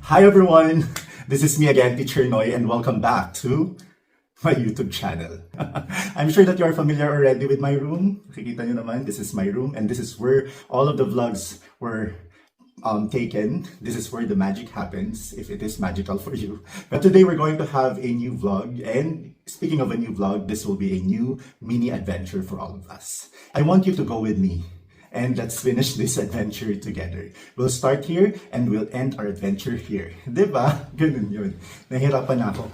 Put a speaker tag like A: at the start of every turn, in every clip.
A: Hi everyone! This is me again, Teacher Noi, and welcome back to my YouTube channel. I'm sure that you are familiar already with my room. Nakikita nyo naman, this is my room, and this is where all of the vlogs were taken. This is where the magic happens, if it is magical for you. But today we're going to have a new vlog, and speaking of a new vlog, this will be a new mini adventure for all of us. I want you to go with me. And let's finish this adventure together. We'll start here and we'll end our adventure here. Diba? Ganun yun. Nahirapan na ako.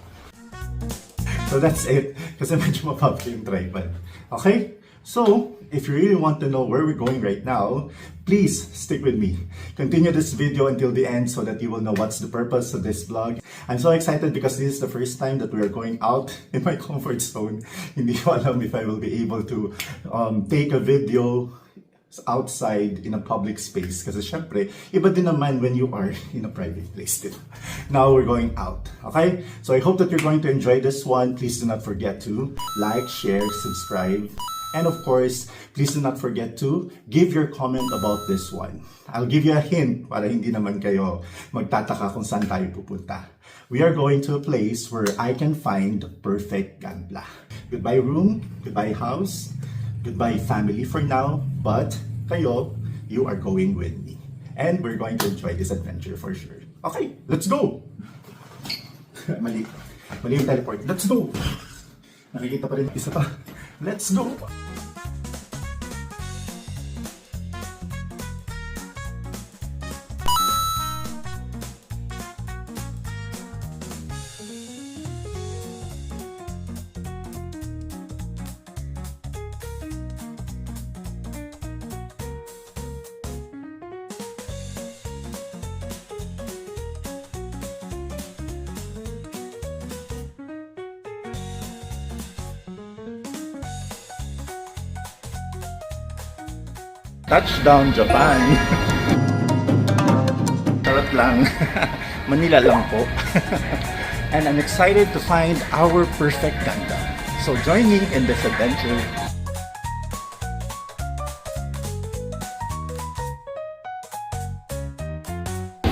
A: So that's it. Kasi medyo mapapli yung tripod. Okay? So, if you really want to know where we're going right now, please stick with me. Continue this video until the end so that you will know what's the purpose of this vlog. I'm so excited because this is the first time that we are going out in my comfort zone. Hindi ko alam if I will be able to take a video outside in a public space kasi syempre iba din naman when you are in a private place, diba? Now we're going out, okay? So I hope that you're going to enjoy this one. Please do not forget to like, share, subscribe, and of course please do not forget to give your comment about this one. I'll give you a hint para hindi naman kayo magtataka kung saan tayo pupunta. We are going to a place where I can find perfect Gunpla. Goodbye room, goodbye house, goodbye family for now, but kayo, you are going with me. And we're going to enjoy this adventure for sure. Okay, let's go! Mali yung teleport. Let's go! Nakikita pa rin isa pa. Let's go! Touchdown, Japan! Charot lang. Manila lang po. And I'm excited to find our perfect Gundam. So join me in this adventure.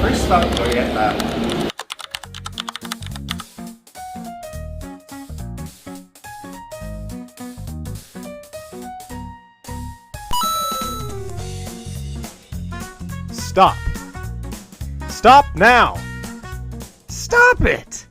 A: First stop, Glorieta.
B: Stop! Stop now! Stop it!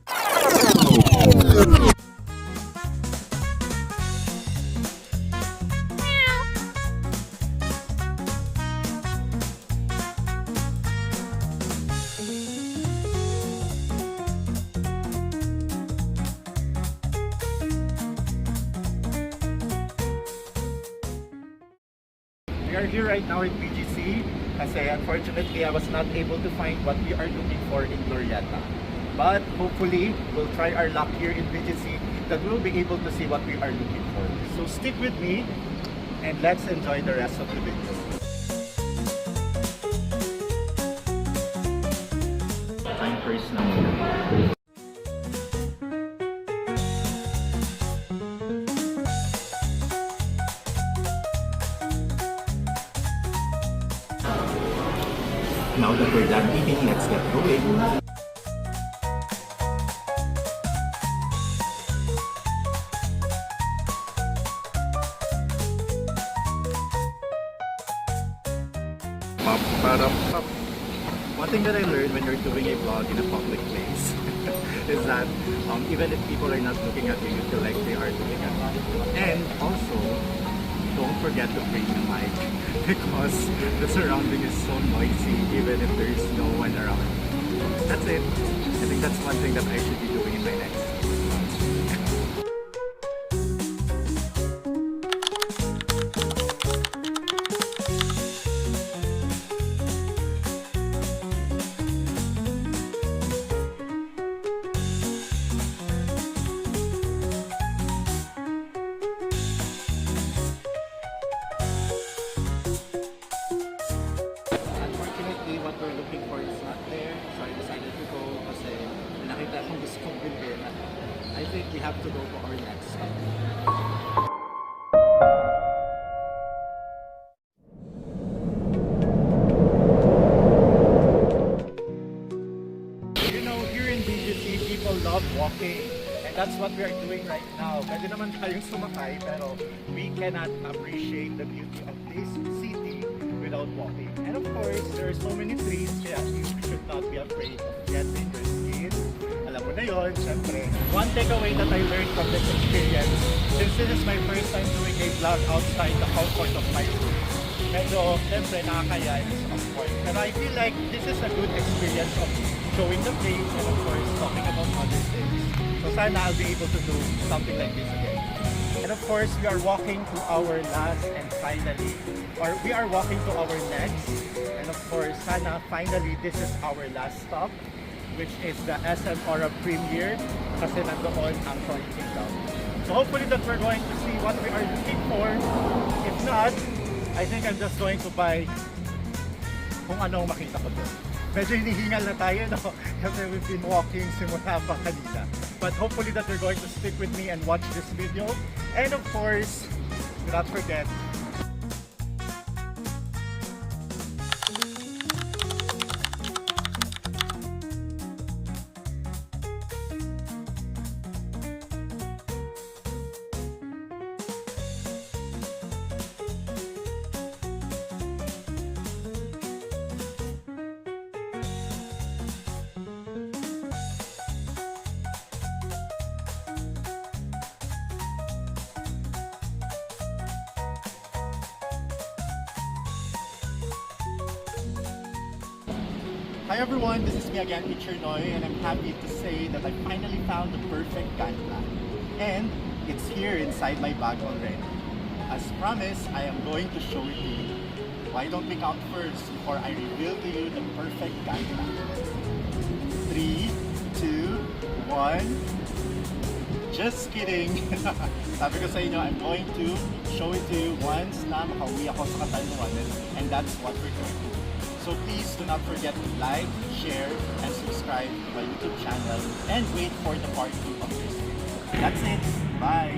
A: We are here right now in BGC kasi unfortunately I was not able to find what we are looking for in Glorieta. But hopefully we'll try our luck here in BGC that we'll be able to see what we are looking for. So stick with me and let's enjoy the rest of the video. Time first na muna. Now that we're done eating, let's get going. One thing that I learned when you're doing a vlog in a public place is that even if people are not looking at you, you feel like they are looking at you. And also, don't forget to bring the mic because the surrounding is so noisy even if there is no one around. That's it. I think that's one thing that I should be doing in my next vlog. I think we have to go to our next stop.
C: see people love walking. And that's what we are doing right now. Pwede naman tayong sumakay, pero we cannot appreciate the beauty of this city without walking. And of course, there are so many trees, kaya you should not be afraid of getting your skin. Alam mo na yun, syempre. One takeaway that I learned from this experience, since this is my first time doing a vlog outside the comfort of my room, medyo, syempre, nakakaya, of course. Pero I feel like this is a good experience of showing the face and of course, talking about other things. So sana I'll be able to do something like this again. And of course, we are walking to our last and finally, or we are walking to our next. And of course, sana finally, this is our last stop, which is the SM Aura Premier, kasi nandoon ang Toy Kingdom. So hopefully that we're going to see what we are looking for. If not, I think I'm just going to buy kung anong makita ko doon. Medyo hinihingal na tayo, no? Kasi we've been walking simula pa kanina. But hopefully that you're going to stick with me and watch this video. And of course, do not forget, hi everyone, this is me again, Teacher Noi, and I'm happy to say that I finally found the perfect Gunpla. And it's here inside my bag already. As promised, I am going to show it to you. Why don't we count first before I reveal to you the perfect Gunpla? 3, 2, 1. Just kidding! Sabi ko sa inyo, I'm going to show it to you once na makauwi ako sa Katanungan, and that's what we're going to do. So please do not forget to like, share, and subscribe to my YouTube channel and wait for the part 2 of this video. That's it. Bye!